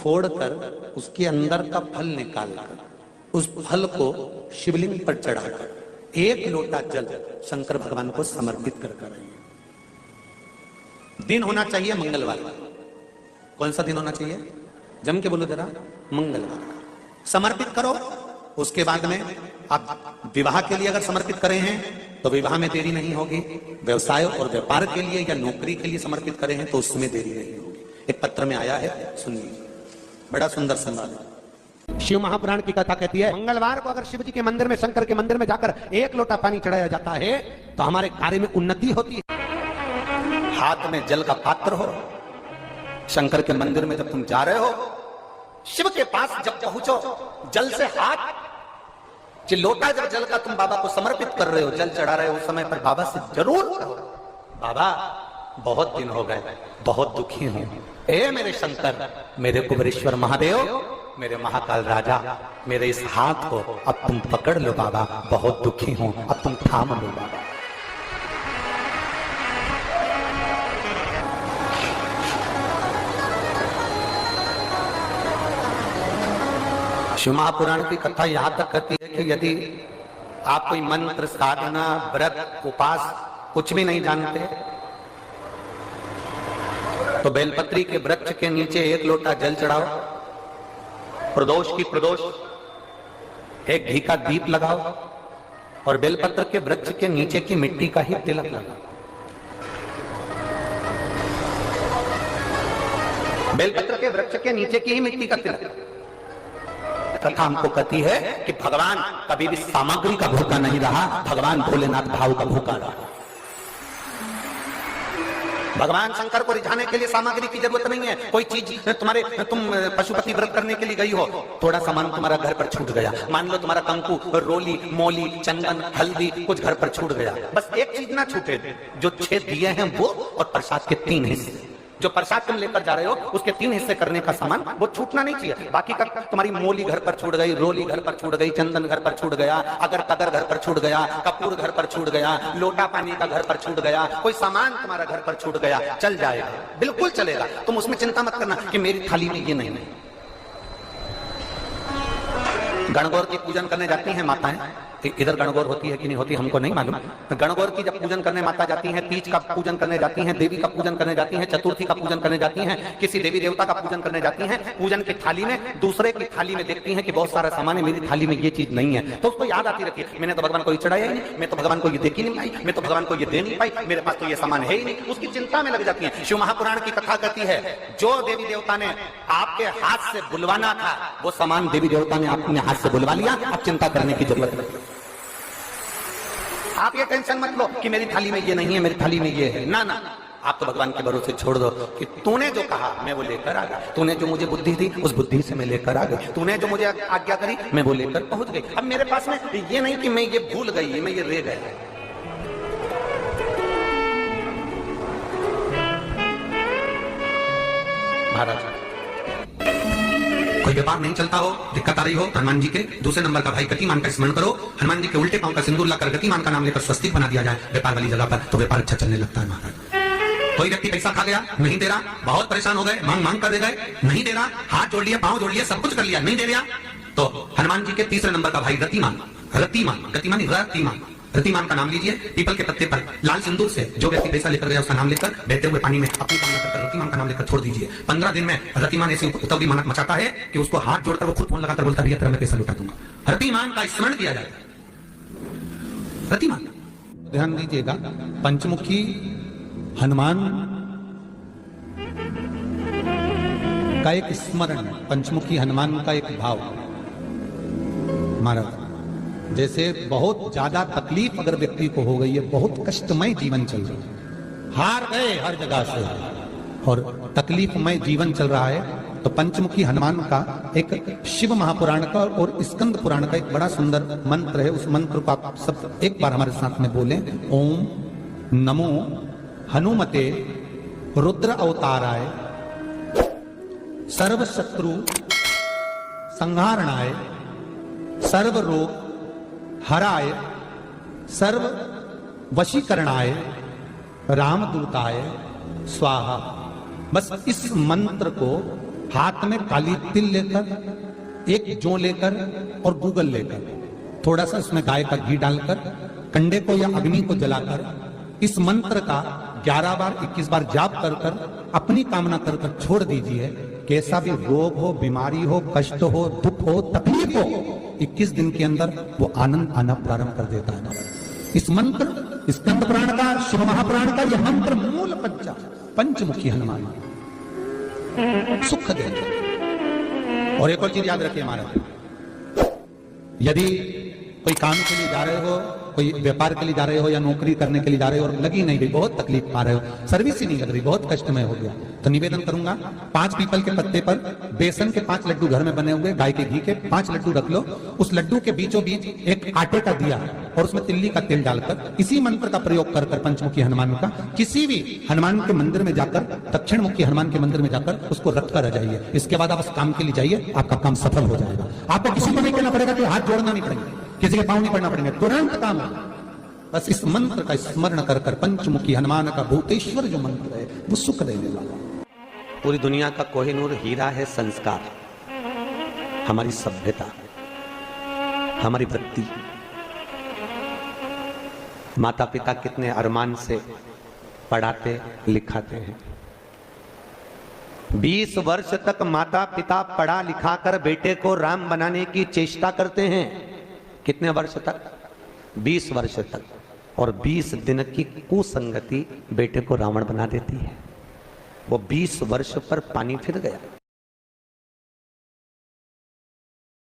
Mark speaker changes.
Speaker 1: फोड़कर उसके अंदर का फल निकालकर उस फल को शिवलिंग पर चढ़ाकर एक लोटा जल शंकर भगवान को समर्पित कर कर रही है। दिन होना चाहिए मंगलवार का। कौन सा दिन होना चाहिए? जम के बोलो जरा, मंगलवार का समर्पित करो। उसके बाद में आप विवाह के लिए अगर समर्पित करें हैं तो विवाह में देरी नहीं होगी। व्यवसाय और व्यापार के लिए या नौकरी के लिए समर्पित करें हैं तो उसमें देरी नहीं होगी। एक पत्र में आया है, सुनिए, बड़ा सुंदर संवाद है। शिव महापुराण की कथा कहती है, मंगलवार को अगर शिव जी के मंदिर में, शंकर के मंदिर में जाकर एक लोटा पानी चढ़ाया जाता है तो हमारे कार्य में उन्नति होती है। हाथ में जल का पात्र हो, शंकर के मंदिर में जब तुम जा रहे हो, शिव के पास जब पहुंचो, जल से हाथ लोटा जब जल का तुम बाबा को समर्पित कर रहे हो, जल चढ़ा रहे हो, उस समय पर बाबा से जरूर कहो, बाबा बहुत दिन हो गए, बहुत दुखी हूं, ए मेरे शंकर, मेरे कुबेरेश्वर महादेव, मेरे महाकाल राजा, मेरे इस हाथ को अब तुम पकड़ लो बाबा, बहुत दुखी हूं, अब तुम थाम लो बाबा। शिव महापुराण की कथा यहां तक कहती है कि यदि आप कोई मंत्र, साधना, व्रत, उपास कुछ भी नहीं जानते तो बेलपत्री के वृक्ष के नीचे एक लोटा जल चढ़ाओ, प्रदोष की प्रदोष एक घी का दीप लगाओ और बेलपत्र के वृक्ष के नीचे की मिट्टी का ही तिलक लगाओ। बेलपत्र के वृक्ष के नीचे की ही मिट्टी का तिलक। कथा हमको कहती है कि भगवान कभी भी सामग्री का भूखा नहीं रहा, भगवान भोलेनाथ भाव का भूखा रहा। भगवान शंकर को रिझाने के लिए सामग्री की जरूरत नहीं है। कोई चीज तुम पशुपति व्रत करने के लिए गई हो, थोड़ा सामान तुम्हारा घर पर छूट गया, मान लो तुम्हारा कंकु, रोली, मोली, चंदन, हल्दी कुछ घर पर छूट गया, बस एक चीज ना छूटे, जो 6 दिए हैं वो और प्रसाद के 3 हिस्से। जो प्रसाद तुम लेकर जा रहे हो उसके 3 हिस्से करने का सामान वो छूटना नहीं चाहिए। बाकी का तुम्हारी मोली घर पर छूट गई, रोली घर पर छूट गई, चंदन घर पर छूट गया, अगर तगर घर पर छूट गया, कपूर घर पर छूट गया, लोटा पानी का घर पर छूट गया, कोई सामान तुम्हारा घर पर छूट गया, चल जाएगा, बिल्कुल चलेगा। तुम उसमें चिंता मत करना कि मेरी थाली में ये नहीं। गणगौर की पूजन करने जाती हैं माताएं, इधर गणगौर होती है कि नहीं होती हमको नहीं मालूम। गणगौर की जब पूजन करने माता जाती हैं, तीज का पूजन करने जाती हैं, देवी का पूजन करने जाती हैं, चतुर्थी का पूजन करने जाती हैं, किसी देवी देवता का पूजन करने जाती हैं, पूजन की थाली में दूसरे की थाली में देखती हैं कि बहुत सारा सामान है, मेरी थाली में ये चीज नहीं है, तो उसको याद आती रहती है, मैंने तो भगवान को ये चढ़ाया ही नहीं, मैं तो भगवान को ये देख ही नहीं पाई, मैं तो भगवान को ये दे नहीं पाई, मेरे पास तो ये सामान है ही नहीं, उसकी चिंता में लग जाती है। शिव महापुराण की कथा कहती है, जो देवी देवता ने आपके हाथ से बुलवाना था वो सामान देवी देवता ने अपने हाथ से बुलवा लिया, अब चिंता करने की जरूरत नहीं। आप ये टेंशन मत लो कि मेरी थाली में ये नहीं है, मेरी थाली में ये है, ना ना, आप तो भगवान के भरोसे छोड़ दो कि तूने जो कहा मैं वो लेकर आ गया, तूने जो मुझे बुद्धि दी उस बुद्धि से मैं लेकर आ गई, तूने जो मुझे आज्ञा करी मैं वो लेकर पहुंच गई। अब मेरे पास में ये नहीं कि मैं ये भूल गई, मैं ये रह गया। महाराज कोई व्यापार नहीं चलता हो, दिक्कत आ रही हो, हनुमान जी के दूसरे नंबर का भाई गतिमान का स्मरण करो, हनुमान जी के उल्टे पांव का सिंदूर लाकर गतिमान का नाम लेकर स्वस्तिक बना दिया जाए व्यापार वाली जगह पर, तो व्यापार अच्छा चलने लगता है। महाराज कोई व्यक्ति पैसा खा गया, नहीं दे रहा, बहुत परेशान हो गए, मांग मांग कर दे गए, नहीं दे रहा, हाथ जोड़ लिया, पांव जोड़ लिया, सब कुछ कर लिया, नहीं दे रहा, तो हनुमान जी के तीसरे नंबर का भाई रतिमान, रतिमान, गतिमान, रतिमान, रतिमान का नाम लीजिए, पीपल के पत्ते पर लाल सिंदूर से जो व्यक्ति पैसा लेकर गया उसका नाम लेकर बहते हुए पानी में अपनी कामना करके रतिमान का नाम लेकर छोड़ दीजिए। 15 दिन में रतिमान ऐसी उतावली मानक मचाता है कि उसको हाथ जोड़कर वो खुद फोन लगाकर बोलता है, मैं पैसा लुटा दूंगा। रतिमान का स्मरण किया जाता है। रतिमान, ध्यान दीजिएगा, पंचमुखी हनुमान का एक स्मरण, पंचमुखी हनुमान का एक भाव। महाराज जैसे बहुत ज्यादा तकलीफ अगर व्यक्ति को हो गई है, बहुत कष्टमय जीवन चल रहा है, हार गए हर जगह से और तकलीफमय जीवन चल रहा है, तो पंचमुखी हनुमान का एक शिव महापुराण का और स्कंद पुराण का एक बड़ा सुंदर मंत्र है। उस मंत्र को आप सब एक बार हमारे साथ में बोलें। ओम नमो हनुमते रुद्र अवताराय सर्व शत्रु संहारणाय सर्व रोग हराय सर्व वशीकरणाय रामदूताय स्वाहा। बस इस मंत्र को हाथ में काली तिल लेकर, एक जौ लेकर और गूगल लेकर, थोड़ा सा उसमें गाय का घी डालकर, कंडे को या अग्नि को जलाकर इस मंत्र का 11 बार 21 बार जाप कर कर अपनी कामना कर कर छोड़ दीजिए। कैसा भी रोग हो, बीमारी हो, कष्ट हो, दुख हो, तकलीफ हो, 21 दिन के अंदर वो आनंद आना प्रारंभ कर देता है। इस मंत्र, स्कंद पुराण का, शिव महापुराण का यह मंत्र मूल पंचमुखी हनुमान सुख देते। और एक और चीज याद रखिए महाराज, यदि कोई काम के लिए जा रहे हो, कोई व्यापार के लिए जा रहे हो या नौकरी करने के लिए जा रहे हो और लगी नहीं गई, बहुत तकलीफ पा रहे हो, सर्विस ही नहीं लग रही, बहुत कष्टमय हो गया, तो निवेदन करूंगा 5 पीपल के पत्ते पर बेसन के 5 लड्डू घर में बने हुए, गाय के घी के 5 लड्डू रख लो, उस लड्डू के बीचों बीच एक आटे का दिया और उसमें तिल्ली का तेल डालकर इसी मंत्र का प्रयोग कर कर पंचमुखी हनुमान का किसी भी हनुमान के मंदिर में जाकर, दक्षिण मुखी हनुमान के मंदिर में जाकर उसको रख कर आ जाइए। इसके बाद आप उस काम के लिए जाइए, आपका काम सफल हो जाएगा। आपको किसी को नहीं कहना पड़ेगा कि हाथ जोड़ना नहीं पड़ेगा, किसी के पांव नहीं पड़ना पड़ेंगे, तुरंत काम है। बस इस मंत्र का स्मरण कर कर पंचमुखी हनुमान का भूतेश्वर जो मंत्र है वो सुख देने वाला। पूरी दुनिया का कोहिनूर हीरा है संस्कार, हमारी सभ्यता, हमारी वृत्ति। माता पिता कितने अरमान से पढ़ाते लिखाते हैं। 20 वर्ष तक माता पिता पढ़ा लिखा कर बेटे को राम बनाने की चेष्टा करते हैं। कितने वर्ष तक? 20 वर्ष तक। और 20 दिन की कुसंगति बेटे को रावण बना देती है। वो 20 वर्ष पर पानी फिर गया।